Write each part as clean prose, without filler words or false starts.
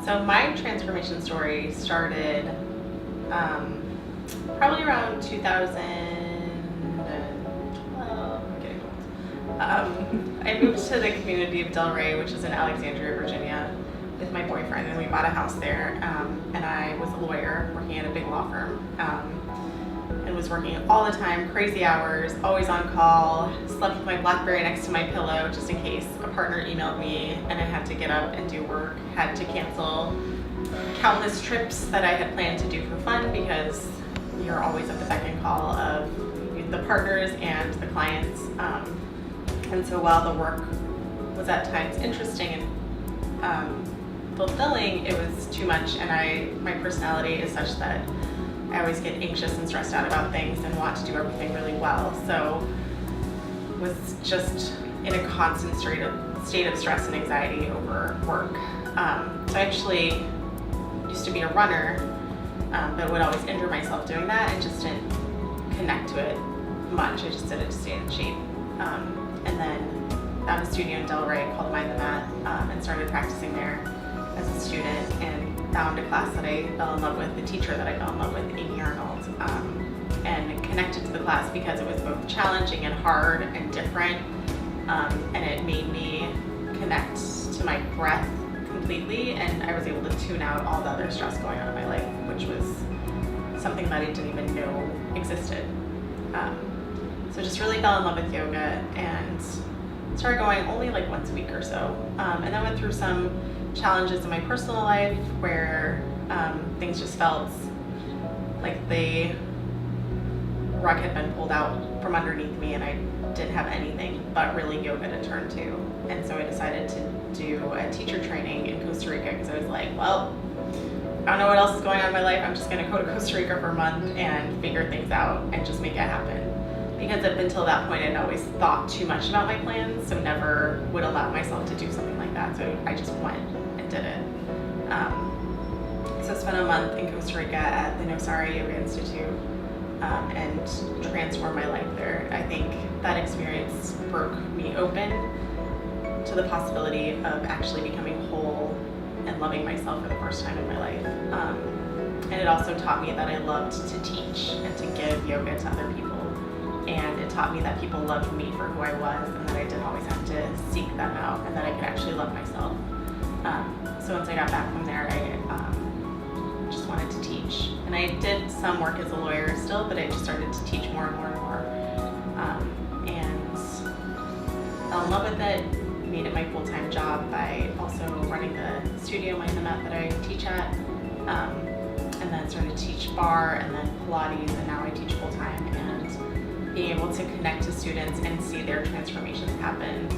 So my transformation story started probably around 2012. I'm getting old. I moved to the community of Delray, which is in Alexandria, Virginia, with my boyfriend, and we bought a house there. And I was a lawyer working at a big law firm, and was working all the time, crazy hours, always on call. Slept with my BlackBerry next to my pillow just in case a partner emailed me and I had to get up and do work. Had to cancel countless trips that I had planned to do for fun because you're always at the beck and call of the partners and the clients. And so while the work was at times interesting and fulfilling, it was too much, and my personality is such that I always get anxious and stressed out about things and want to do everything really well. So was just in a constant state of stress and anxiety over work. So I actually used to be a runner, but would always injure myself doing that and just didn't connect to it much. I just did it to stay in shape. And then found a studio in Delray called Mind the Mat, and started practicing there as a student, and found a class that I fell in love with, the teacher that I fell in love with, Amy Arnold, and connected to the class because it was both challenging and hard and different, and it made me connect to my breath completely, and I was able to tune out all the other stress going on in my life, which was something that I didn't even know existed. So just really fell in love with yoga and started going only like once a week or so, and then went through some challenges in my personal life where things just felt like the rug had been pulled out from underneath me and I didn't have anything but really yoga to turn to. And so I decided to do a teacher training in Costa Rica because I was like, well, I don't know what else is going on in my life. I'm just going to go to Costa Rica for a month and figure things out and just make it happen. Because up until that point, I'd always thought too much about my plans, so never would allow myself to do something like that. So I just went and did it. So I spent a month in Costa Rica at the Nosara Yoga Institute and transformed my life there. I think that experience broke me open to the possibility of actually becoming whole and loving myself for the first time in my life. And it also taught me that I loved to teach and to give yoga to other people. And it taught me that people loved me for who I was and that I didn't always have to seek them out and that I could actually love myself. So once I got back from there, I just wanted to teach. And I did some work as a lawyer still, but I just started to teach more and more and more. And fell in love with it, made it my full-time job by also running the studio, Mind the Mat, that I teach at. And then started to teach bar and then Pilates, and now I teach full-time. And being able to connect to students and see their transformations happen,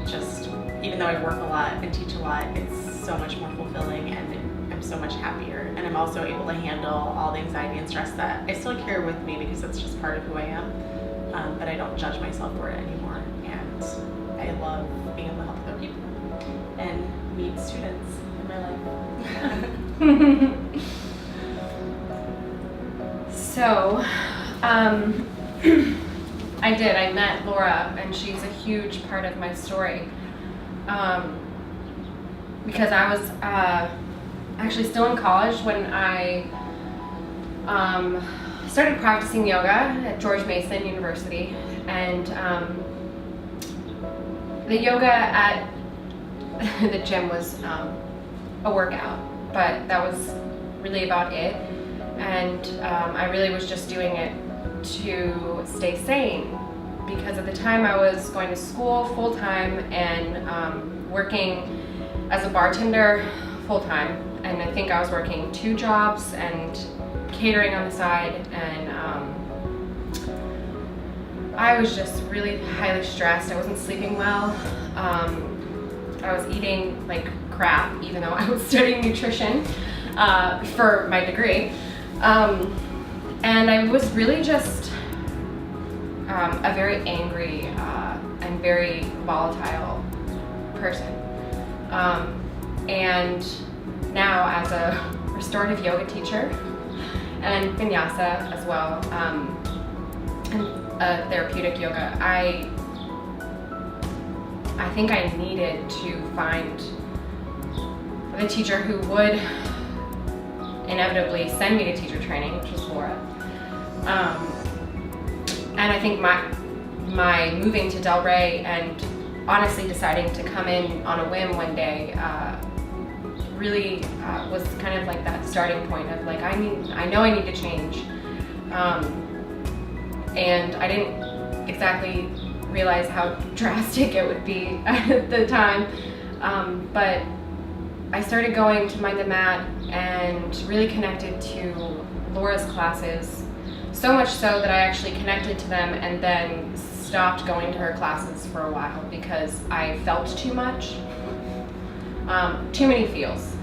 just even though I work a lot and teach a lot, it's so much more fulfilling and I'm so much happier. And I'm also able to handle all the anxiety and stress that I still carry with me because it's just part of who I am, but I don't judge myself for it anymore. And I love being able to help other people and meet students in my life. So, I met Laura, and she's a huge part of my story, because I was actually still in college when I started practicing yoga at George Mason University, and the yoga at the gym was a workout, but that was really about it, and I really was just doing it to stay sane, because at the time I was going to school full-time and working as a bartender full-time, and I think I was working 2 jobs and catering on the side, and I was just really highly stressed. I wasn't sleeping well. I was eating like crap, even though I was studying nutrition for my degree. And I was really just a very angry and very volatile person. And now as a restorative yoga teacher and vinyasa as well, and therapeutic yoga, I I think I needed to find the teacher who would inevitably send me to teacher training, which was Laura. And I think my moving to Delray and honestly deciding to come in on a whim one day really was kind of like that starting point of like, I know I need to change. And I didn't exactly realize how drastic it would be at the time. But I started going to Mind the Mat and really connected to Laura's classes, so much so that I actually connected to them and then stopped going to her classes for a while because I felt too much, too many feels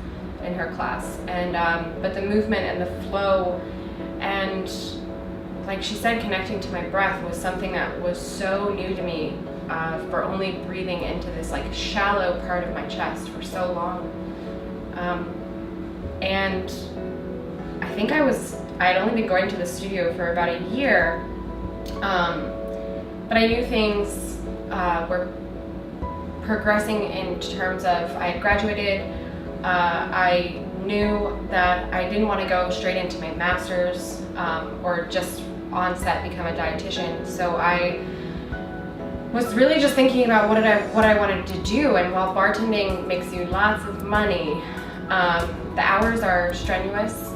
in her class. And but the movement and the flow and, like she said, connecting to my breath was something that was so new to me, for only breathing into this like shallow part of my chest for so long. And I think I had only been going to the studio for about a year, but I knew things were progressing in terms of I had graduated. I knew that I didn't want to go straight into my master's or just on set become a dietitian. So I was really just thinking about what I wanted to do. And while bartending makes you lots of money, the hours are strenuous.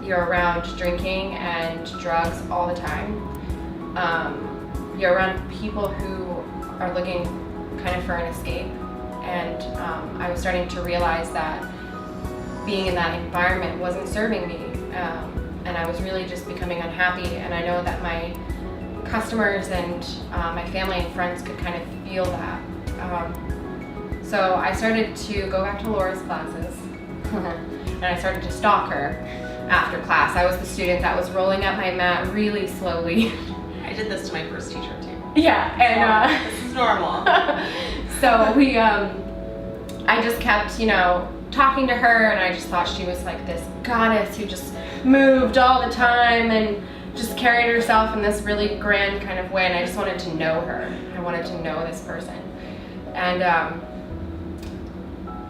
You're around drinking and drugs all the time. You're around people who are looking kind of for an escape. And I was starting to realize that being in that environment wasn't serving me. And I was really just becoming unhappy. And I know that my customers and my family and friends could kind of feel that. So I started to go back to Laura's classes and I started to stalk her after class. I was the student that was rolling up my mat really slowly. I did this to my first teacher too. Yeah, and this is normal. So I just kept, talking to her, and I just thought she was like this goddess who just moved all the time and just carried herself in this really grand kind of way, and I just wanted to know her. I wanted to know this person.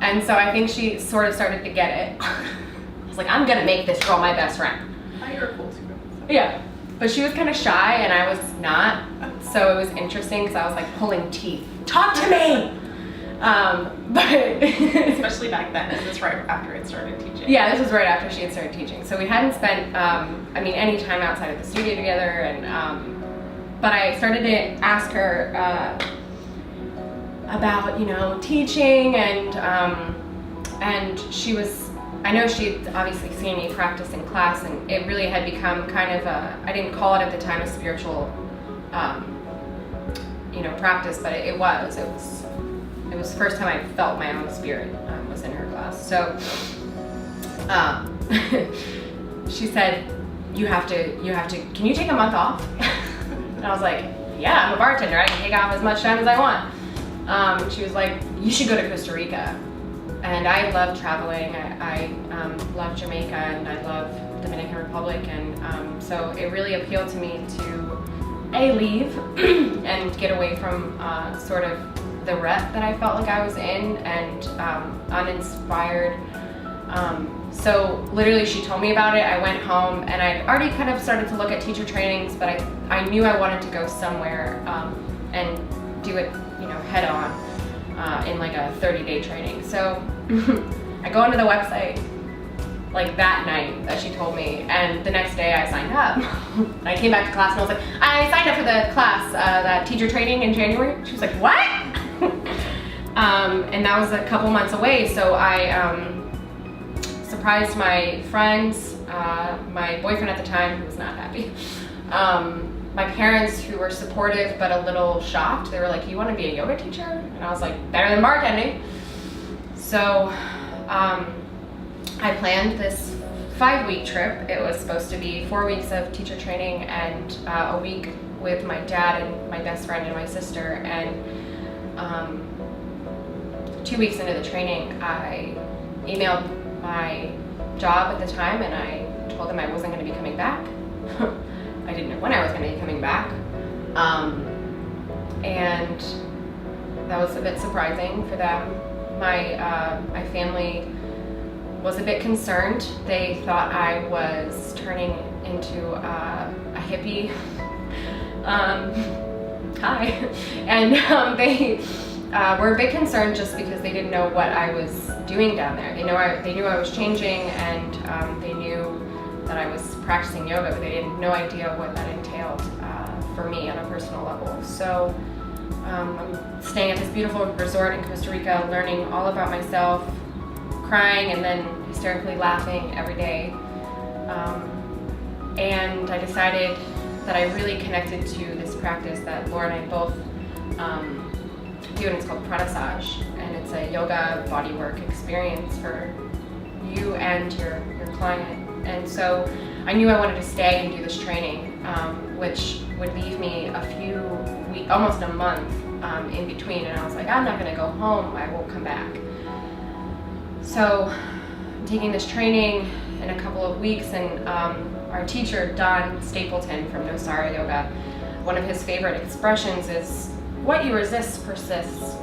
And so I think she sort of started to get it. I was like, I'm gonna make this girl my best friend. You're cool too. Yeah, but she was kind of shy and I was not, so it was interesting because I was like pulling teeth. Talk to me! But especially back then, is this right after I started teaching? Yeah, this was right after she had started teaching. So we hadn't spent, any time outside of the studio together, and but I started to ask her about teaching, and she was. I know she'd obviously seen me practice in class, and it really had become kind of I didn't call it at the time a spiritual, practice, but it was the first time I felt my own spirit was in her class. So she said, you have to, can you take a month off? And I was like, yeah, I'm a bartender. I can take off as much time as I want. She was like, you should go to Costa Rica. And I love traveling. I love Jamaica and I love Dominican Republic. And so it really appealed to me to leave and get away from sort of the rut that I felt like I was in and uninspired. So literally she told me about it. I went home and I'd already kind of started to look at teacher trainings, but I knew I wanted to go somewhere and do it, head on in like a 30-day training. So I go onto the website like that night that she told me, and the next day I signed up. I came back to class and I was like, I signed up for the class, that teacher training in January. She was like, what? And that was a couple months away, so I surprised my friends, my boyfriend at the time, who was not happy, my parents, who were supportive but a little shocked. They were like, you want to be a yoga teacher? And I was like, better than bartending. So I planned this 5-week trip. It was supposed to be 4 weeks of teacher training and a week with my dad and my best friend and my sister. And 2 weeks into the training, I emailed my job at the time and I told them I wasn't going to be coming back. I didn't know when I was going to be coming back. And that was a bit surprising for them. My family was a bit concerned. They thought I was turning into a hippie. Hi. And they were a bit concerned just because they didn't know what I was doing down there. They knew I was changing, and they knew that I was practicing yoga, but they had no idea what that entailed for me on a personal level. So I'm staying at this beautiful resort in Costa Rica, learning all about myself, crying and then hysterically laughing every day. And I decided that I really connected to this practice that Laura and I both do, and it's called pranasage, and it's a yoga bodywork experience for you and your client. And so I knew I wanted to stay and do this training, which would leave me a few weeks, almost a month in between, and I was like, I'm not going to go home, I will come back. So I'm taking this training in a couple of weeks, and our teacher, Don Stapleton from Nosara Yoga, one of his favorite expressions is, what you resist persists.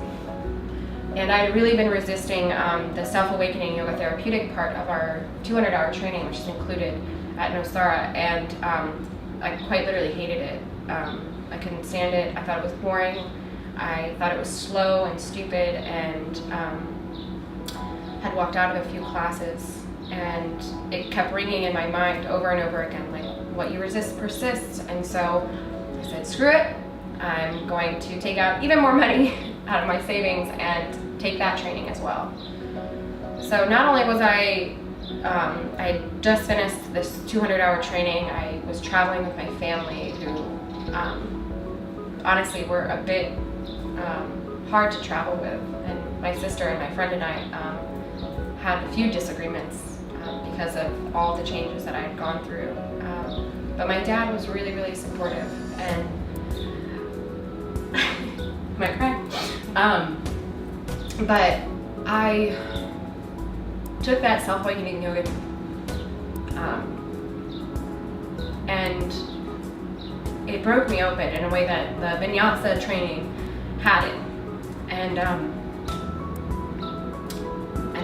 And I had really been resisting the self-awakening yoga therapeutic part of our 200-hour training, which is included at Nosara, and I quite literally hated it. I couldn't stand it. I thought it was boring. I thought it was slow and stupid, and had walked out of a few classes, and it kept ringing in my mind over and over again, like, what you resist persists. And so I said, screw it. I'm going to take out even more money out of my savings and take that training as well. So not only was I just finished this 200-hour training, I was traveling with my family, who honestly were a bit hard to travel with. And my sister and my friend and I had a few disagreements because of all the changes that I had gone through. But my dad was really, really supportive, and might cry. But I took that self-awakening yoga and it broke me open in a way that the vinyasa training hadn't. And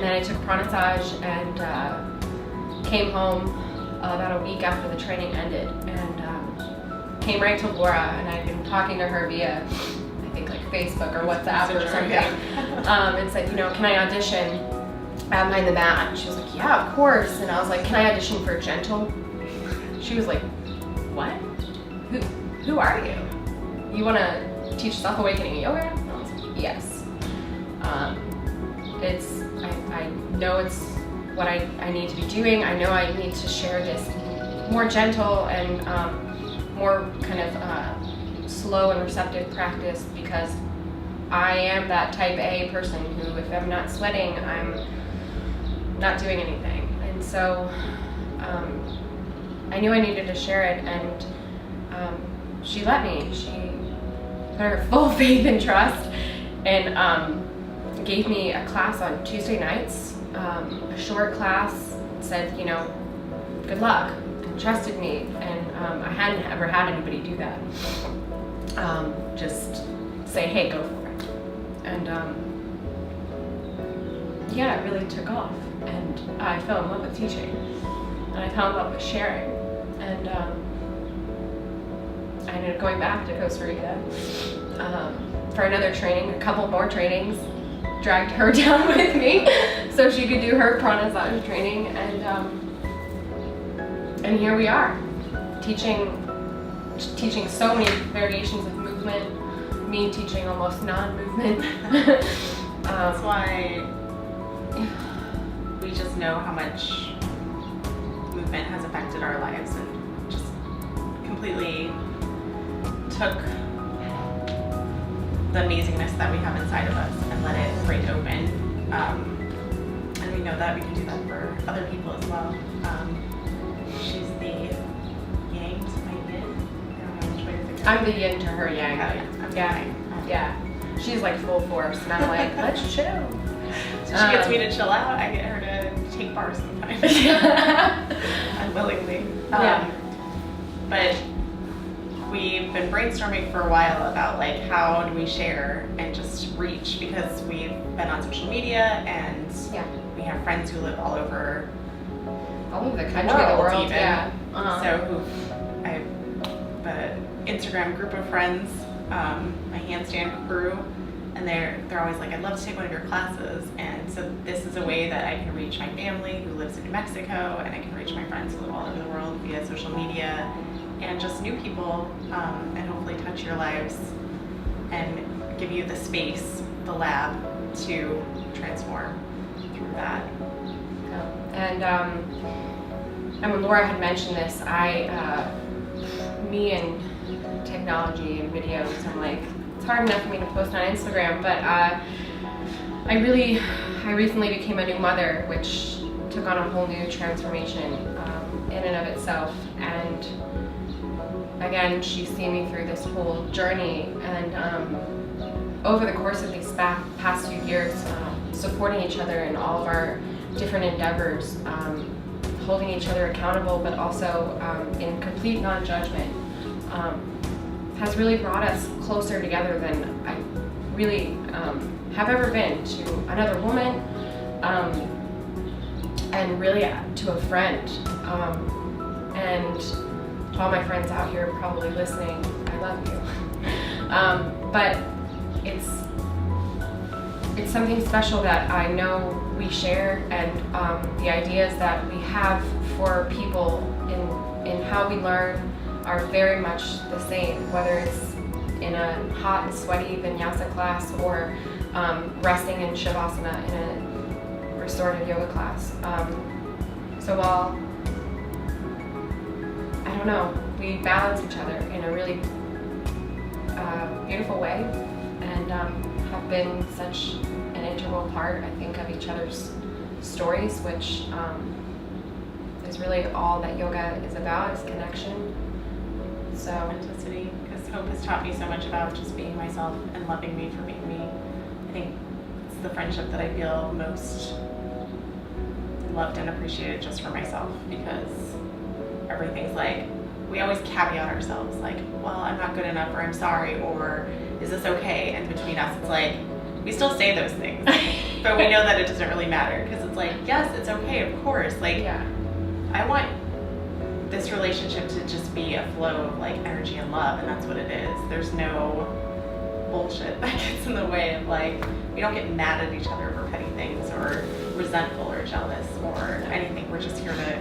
then I took pranasage and came home about a week after the training ended, and came right to Laura, and I'd been talking to her via, I think, like Facebook or WhatsApp or something, and said, can I audition behind the mat? And she was like, yeah, of course. And I was like, can I audition for gentle? She was like, what? Who are you? You want to teach self-awakening yoga? And I was like, yes. I know it's what I need to be doing. I know I need to share this more gentle and more kind of slow and receptive practice, because I am that type A person who, if I'm not sweating, I'm not doing anything. And so I knew I needed to share it, and she let me. She put her full faith and trust, and gave me a class on Tuesday nights, a short class, said, good luck, and trusted me. And I hadn't ever had anybody do that. Just say, hey, go for it. And yeah, it really took off, and I fell in love with teaching, and I fell in love with sharing, and I ended up going back to Costa Rica for another training, a couple more trainings, dragged her down with me so she could do her pranasage training, and here we are, teaching so many variations of movement, me teaching almost non-movement. That's why we just know how much movement has affected our lives, and just completely took the amazingness that we have inside of us and let it break open. And we know that we can do that for other people as well. She's the yang to my yin. I don't know which way to figure it out. I'm the yin to her yang. Yeah. She's like full force, and I'm like, let's chill. So she gets me to chill out. I get her to take bars sometimes. Unwillingly. But we've been brainstorming for a while about like how do we share and just reach, because we've been on social media and we have friends who live all over the country, the world, even. yeah. So I have an Instagram group of friends, my handstand crew, and they're always like, I'd love to take one of your classes. And so this is a way that I can reach my family who lives in New Mexico, and I can reach my friends who live all over the world via social media, and just new people, and hopefully touch your lives and give you the space, the lab, to transform through that. And when Laura had mentioned this, me and technology and videos, I'm like, it's hard enough for me to post on Instagram, but I recently became a new mother, which took on a whole new transformation in and of itself. And again, she's seen me through this whole journey, and over the course of these past few years, supporting each other in all of our different endeavors, holding each other accountable, but also in complete non-judgment, has really brought us closer together than I really have ever been to another woman, and really to a friend. And to all my friends out here probably listening, I love you. But it's something special that I know we share, and the ideas that we have for people in how we learn are very much the same, whether it's in a hot and sweaty vinyasa class or resting in shavasana in a restorative yoga class. So while, I don't know, we balance each other in a really beautiful way, and have been such an integral part, I think, of each other's stories, which is really all that yoga is about, is connection. So authenticity, because Hope has taught me so much about just being myself and loving me for being me. I think it's the friendship that I feel most loved and appreciated just for myself, because everything's like, we always caveat ourselves, like, well, I'm not good enough, or I'm sorry, or is this okay? And between us, it's like, we still say those things, but we know that it doesn't really matter, because it's like, yes, it's okay, of course. Like, I want this relationship to just be a flow of like energy and love, and that's what it is. There's no bullshit that gets in the way of, like, we don't get mad at each other over petty things or resentful or jealous or anything. We're just here to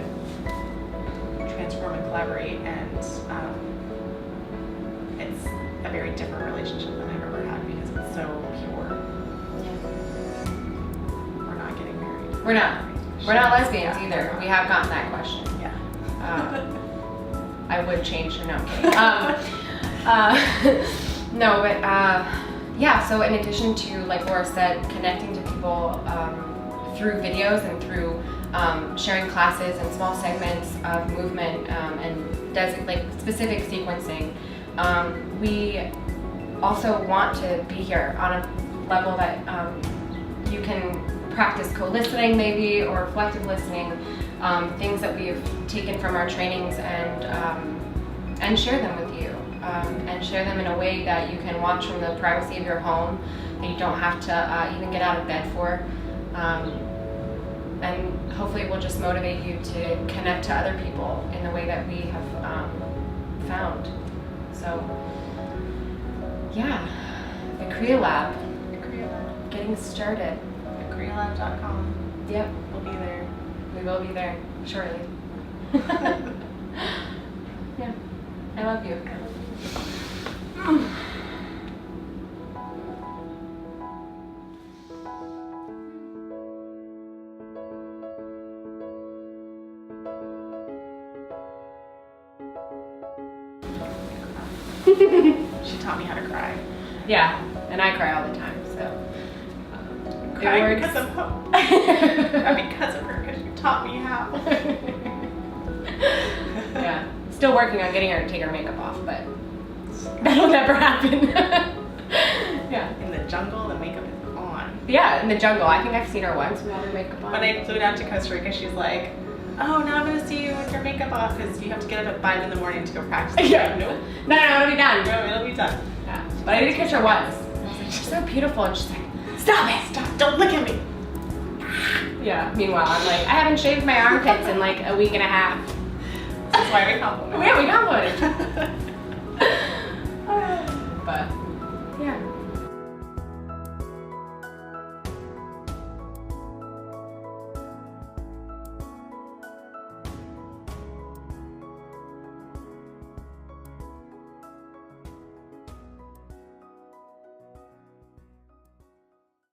transform and collaborate, and it's a very different relationship than I've ever had, because it's so pure. We're not getting married. We're not lesbians either. We have gotten that question. I would change, no, I'm kidding. No, but yeah, so in addition to, like Laura said, connecting to people through videos and through sharing classes and small segments of movement and like specific sequencing, we also want to be here on a level that you can practice co-listening maybe, or reflective listening, things that we've taken from our trainings, and share them with you, and share them in a way that you can watch from the privacy of your home, that you don't have to even get out of bed for, and hopefully it will just motivate you to connect to other people in the way that we have found. So yeah, Vikriya Lab. Vikriya Lab. Getting started. VikriyaLab.com. Yep. We'll be there. We will be there shortly. Yeah, I love you. She taught me how to cry. Yeah, and I cry all the time, so. Crying because of Hope. Or because of her, because you taught me how. Yeah, still working on getting her to take her makeup off, but that'll never happen. Yeah. In the jungle, the makeup is on. Yeah, in the jungle. I think I've seen her once without her makeup on. When I flew down to Costa Rica, she's like, oh, now I'm gonna see you with your makeup off because you have to get up at 5 in the morning to go practice. Yeah. Nope. No, it'll be done. No, it'll be done. Yeah. But I did catch her once. I was like, she's so beautiful, and she's like, stop it. Stop, don't look at me. Yeah. Meanwhile, I'm like, I haven't shaved my armpits in like a week and a half. That's why we compliment. Yeah, we got one. But yeah.